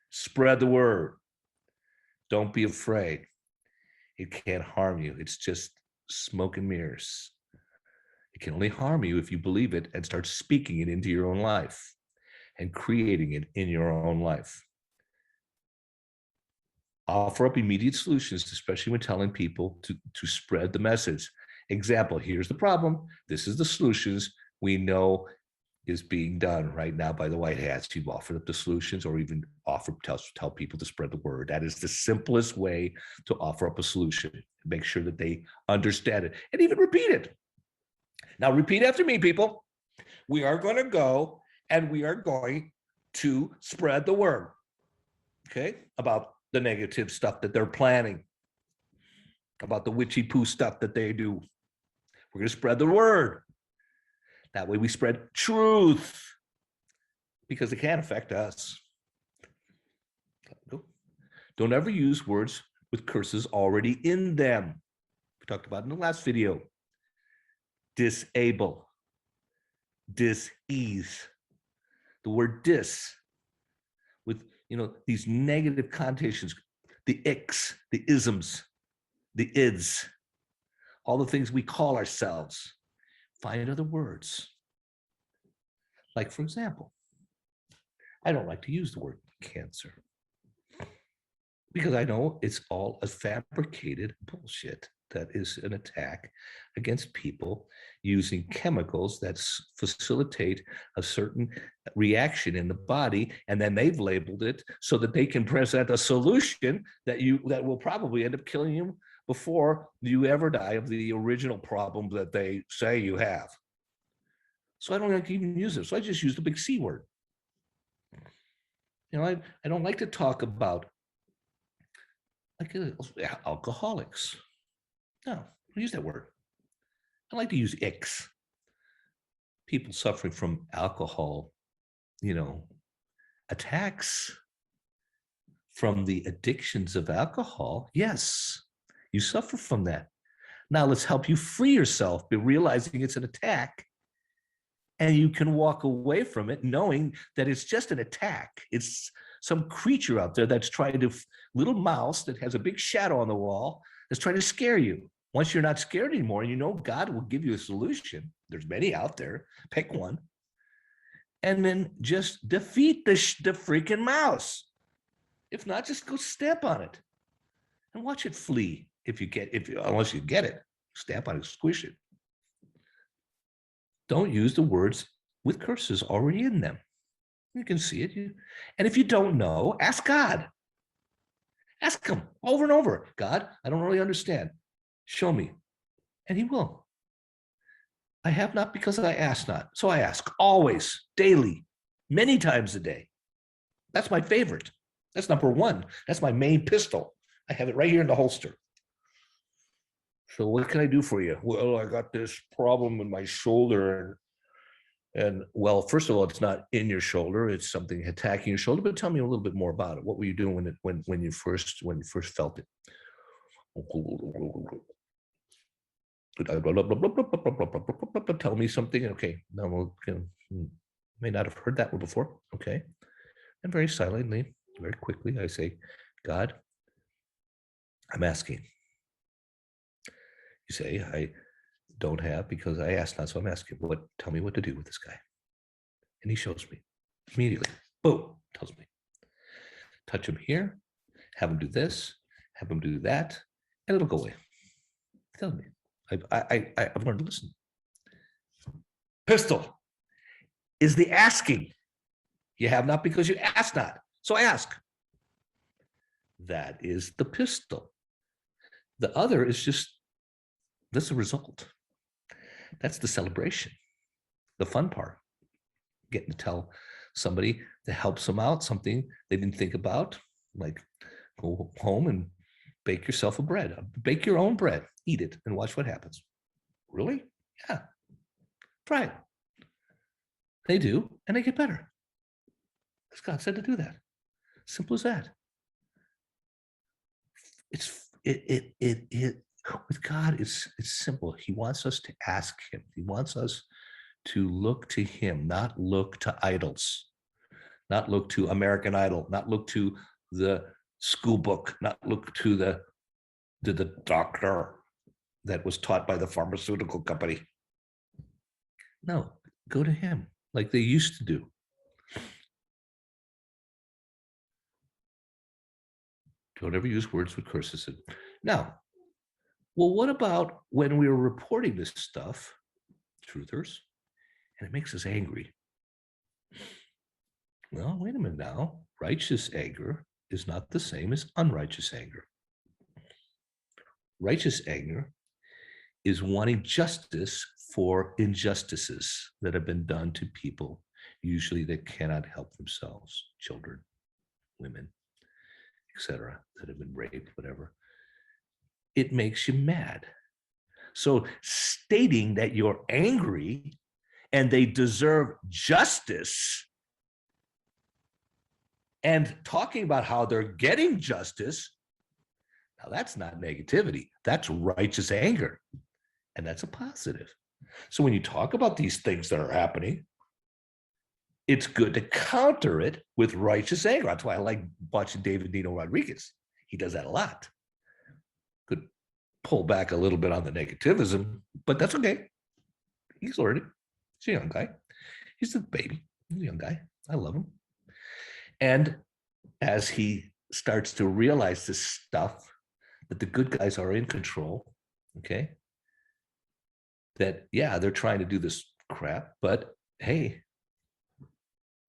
Spread the word. Don't be afraid. It can't harm you. It's just smoke and mirrors. It can only harm you if you believe it and start speaking it into your own life and creating it in your own life. Offer up immediate solutions, especially when telling people to spread the message. Example, here's the problem. This is the solutions we know is being done right now by the White Hats. You've offered up the solutions, or even tell people to spread the word. That is the simplest way to offer up a solution. Make sure that they understand it and even repeat it. Now, repeat after me, people. We are going to go and we are going to spread the word, okay, about the negative stuff that they're planning, about the witchy poo stuff that they do. We're going to spread the word. That way we spread truth, because it can't affect us. Don't ever use words with curses already in them. We talked about in the last video. Disable, dis-ease. The word dis with, these negative connotations, the icks, the isms, the ids, all the things we call ourselves. Find other words. Like, for example, I don't like to use the word cancer because I know it's all a fabricated bullshit that is an attack against people using chemicals that facilitate a certain reaction in the body, and then they've labeled it so that they can present a solution that will probably end up killing you before you ever die of the original problem that they say you have. So I don't like to even use it. So I just use the big C word. I don't like to talk about alcoholics. No, I use that word. I like to use icks. People suffering from alcohol, attacks from the addictions of alcohol. Yes, you suffer from that. Now let's help you free yourself by realizing it's an attack, and you can walk away from it knowing that it's just an attack. It's some creature out there that's trying to, little mouse that has a big shadow on the wall that's trying to scare you. Once you're not scared anymore, and God will give you a solution. There's many out there. Pick one. And then just defeat the freaking mouse. If not, just go stamp on it and watch it flee. Unless you get it, stamp on it, squish it. Don't use the words with curses already in them. You can see it. And if you don't know, ask God. Ask him over and over. God, I don't really understand. Show me. And he will. I have not because I ask not. So I ask always, daily, many times a day. That's my favorite. That's number one. That's my main pistol. I have it right here in the holster. So what can I do for you? Well, I got this problem in my shoulder. And well, first of all, it's not in your shoulder. It's something attacking your shoulder. But tell me a little bit more about it. What were you doing when you first felt it? Tell me something. Okay, now may not have heard that one before. Okay, and very silently, very quickly, I say, God, I'm asking. You say, I don't have because I asked not, so I'm asking. Tell me what to do with this guy. And he shows me immediately. Boom, tells me. Touch him here, have him do this, have him do that, and it'll go away. He tells me. I've learned to listen. Pistol is the asking. You have not because you ask not. So I ask. That is the pistol. The other is just, that's the result. That's the celebration. The fun part. Getting to tell somebody that helps them out something they didn't think about, like go home and bake yourself a bread. Bake your own bread. Eat it and watch what happens. Really? Yeah. Try it. They do, and they get better. Because God said to do that. Simple as that. With God, it's simple. He wants us to ask him. He wants us to look to him, not look to idols, not look to American Idol, not look to the school book, not look to the doctor that was taught by the pharmaceutical company. No, go to him like they used to do. Don't ever use words with curses in. Now, well, what about when we were reporting this stuff, truthers, and it makes us angry? Well, wait a minute now. Righteous anger is not the same as unrighteous anger. Righteous anger is wanting justice for injustices that have been done to people, usually that cannot help themselves, children, women, etc., that have been raped, whatever. It makes you mad. So stating that you're angry and they deserve justice and talking about how they're getting justice, now that's not negativity. That's righteous anger. And that's a positive. So when you talk about these things that are happening, it's good to counter it with righteous anger. That's why I like watching David Nino Rodriguez. He does that a lot. Could pull back a little bit on the negativism, but that's okay. He's learning. He's a young guy. He's a baby. He's a young guy. I love him. And as he starts to realize this stuff, that the good guys are in control, okay? That, yeah, they're trying to do this crap, but hey,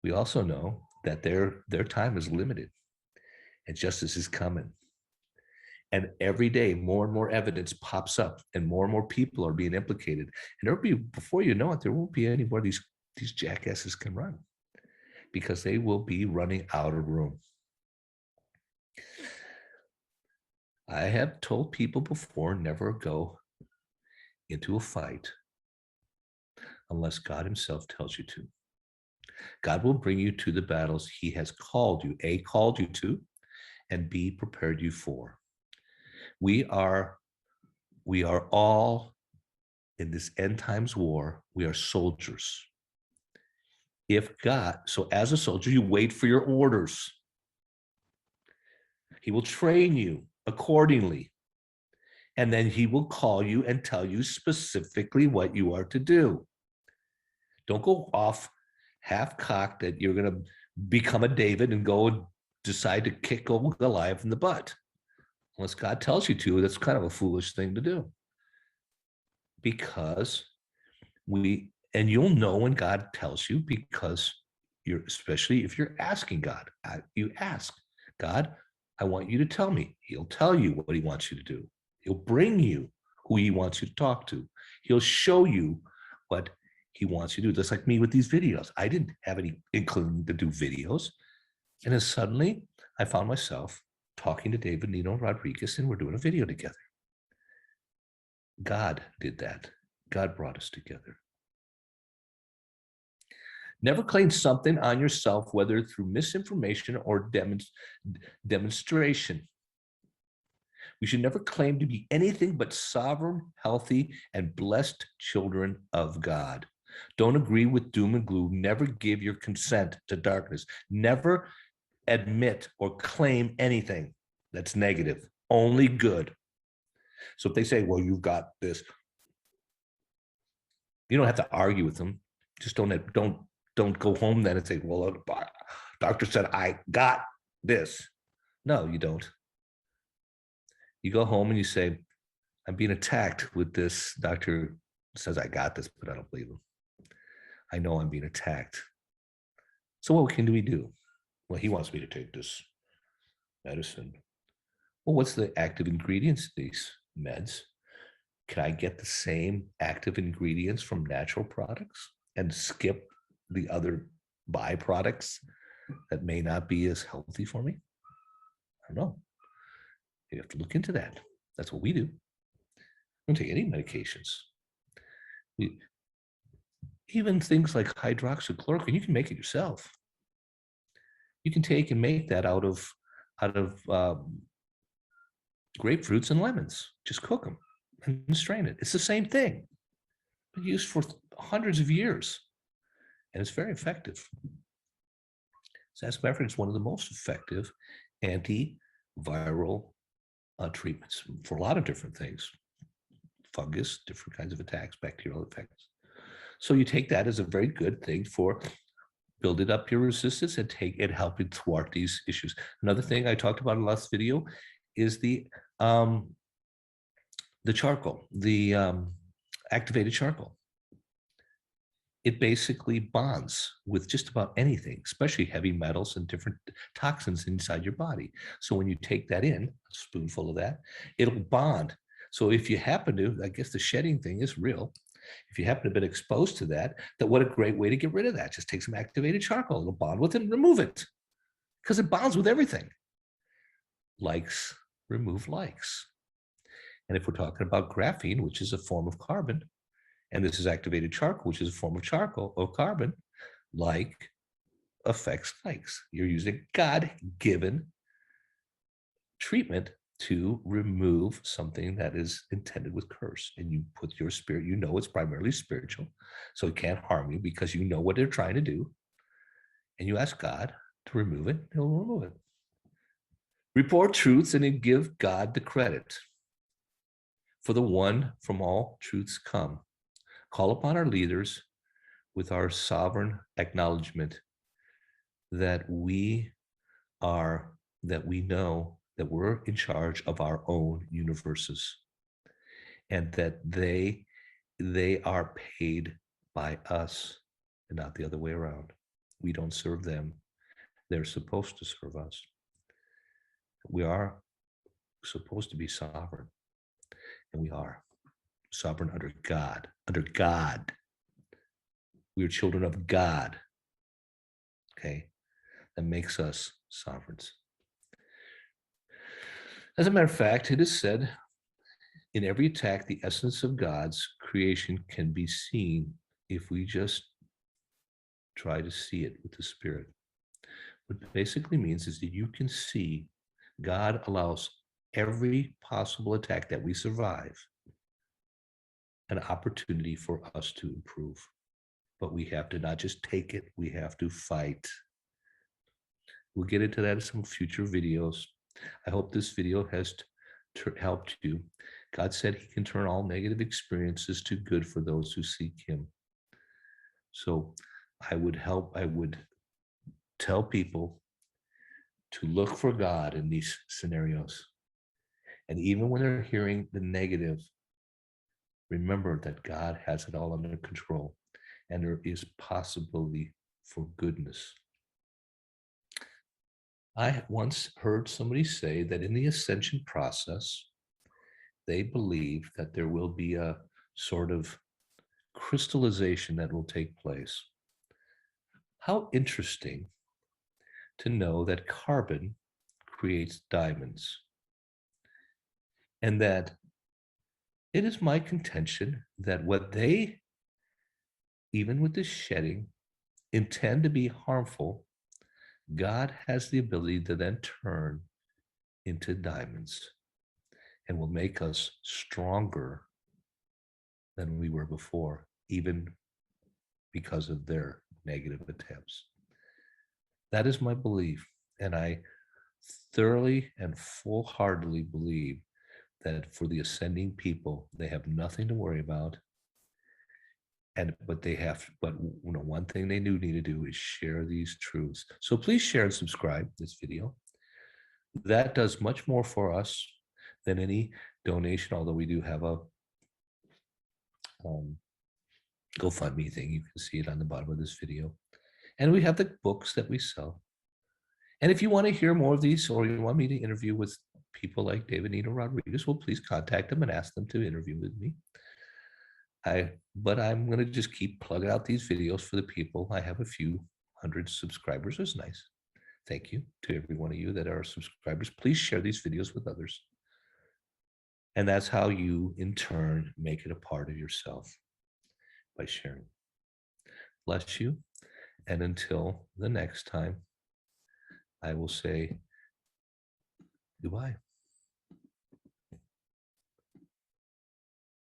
we also know that their time is limited and justice is coming. And every day, more and more evidence pops up and more people are being implicated. And there'll be, before you know it, there won't be anywhere these jackasses can run because they will be running out of room. I have told people before, never go into a fight unless God himself tells you to. God will bring you to the battles he has called you, A, called you to, and B, prepared you for. We are all in this end times war, we are soldiers. If God, so as a soldier, you wait for your orders. He will train you accordingly. And then he will call you and tell you specifically what you are to do. Don't go off half-cocked that you're going to become a David and go and decide to kick old Goliath in the butt. Unless God tells you to, that's kind of a foolish thing to do. Because and you'll know when God tells you, because especially if you're asking God, you ask, God, I want you to tell me. He'll tell you what he wants you to do. He'll bring you who he wants you to talk to. He'll show you what he wants you to do. Just like me with these videos. I didn't have any inkling to do videos. And then suddenly I found myself talking to David Nino Rodriguez and we're doing a video together. God did that. God brought us together. Never claim something on yourself, whether through misinformation or demonstration. We should never claim to be anything but sovereign, healthy, and blessed children of God. Don't agree with doom and gloom. Never give your consent to darkness. Never admit or claim anything that's negative, only good. So if they say, well, you've got this, you don't have to argue with them. Just don't go home then and say, well, the doctor said I got this. No, you don't. You go home and you say, I'm being attacked with this. Doctor says I got this, but I don't believe him. I know I'm being attacked. So what can we do? Well, he wants me to take this medicine. Well, what's the active ingredients of these meds? Can I get the same active ingredients from natural products and skip the other byproducts that may not be as healthy for me? I don't know. You have to look into that. That's what we do. We don't take any medications. Even things like hydroxychloroquine, you can make it yourself. You can take and make that out of grapefruits and lemons. Just cook them and strain it. It's the same thing. been used for hundreds of years, and it's very effective. So as a matter of fact, it's one of the most effective antiviral treatments for a lot of different things. Fungus, different kinds of attacks, bacterial effects. So you take that as a very good thing for building up your resistance and helping thwart these issues. Another thing I talked about in the last video is the charcoal, the activated charcoal. It basically bonds with just about anything, especially heavy metals and different toxins inside your body. So when you take that in, a spoonful of that, it'll bond. So if you happen to, I guess the shedding thing is real. If you happen to have been exposed to that, what a great way to get rid of that. Just take some activated charcoal, it'll bond with it and remove it because it bonds with everything. Likes remove likes. And if we're talking about graphene, which is a form of carbon, and this is activated charcoal, which is a form of charcoal of carbon, like affects likes. You're using God-given treatment to remove something that is intended with curse. And you put your spirit, you know it's primarily spiritual, so it can't harm you because you know what they're trying to do. And you ask God to remove it, he'll remove it. Report truths and then give God the credit. For the one from all truths come. Call upon our leaders with our sovereign acknowledgement that we know that we're in charge of our own universes and that they are paid by us and not the other way around. We don't serve them. They're supposed to serve us. We are supposed to be sovereign, and we are sovereign under God. Under God. We are children of God. Okay? That makes us sovereigns. As a matter of fact, it is said, in every attack, the essence of God's creation can be seen if we just try to see it with the Spirit. What it basically means is that you can see God allows every possible attack that we survive an opportunity for us to improve. But we have to not just take it, we have to fight. We'll get into that in some future videos. I hope this video has helped you. God said he can turn all negative experiences to good for those who seek him. So I would tell people to look for God in these scenarios. And even when they're hearing the negative, remember that God has it all under control and there is possibility for goodness. I once heard somebody say that in the ascension process, they believe that there will be a sort of crystallization that will take place. How interesting to know that carbon creates diamonds, and that it is my contention that what they, even with this shedding, intend to be harmful, God has the ability to then turn into diamonds and will make us stronger than we were before, even because of their negative attempts. That is my belief, and I thoroughly and full-heartedly believe that for the ascending people, they have nothing to worry about. But one thing they do need to do is share these truths. So please share and subscribe this video. That does much more for us than any donation, although we do have a GoFundMe thing. You can see it on the bottom of this video. And we have the books that we sell. And if you want to hear more of these, or you want me to interview with people like David Nino Rodriguez, well, please contact them and ask them to interview with me. But I'm going to just keep plugging out these videos for the people. I have a few hundred subscribers. It's nice. Thank you to every one of you that are subscribers. Please share these videos with others. And that's how you, in turn, make it a part of yourself, by sharing. Bless you. And until the next time, I will say goodbye.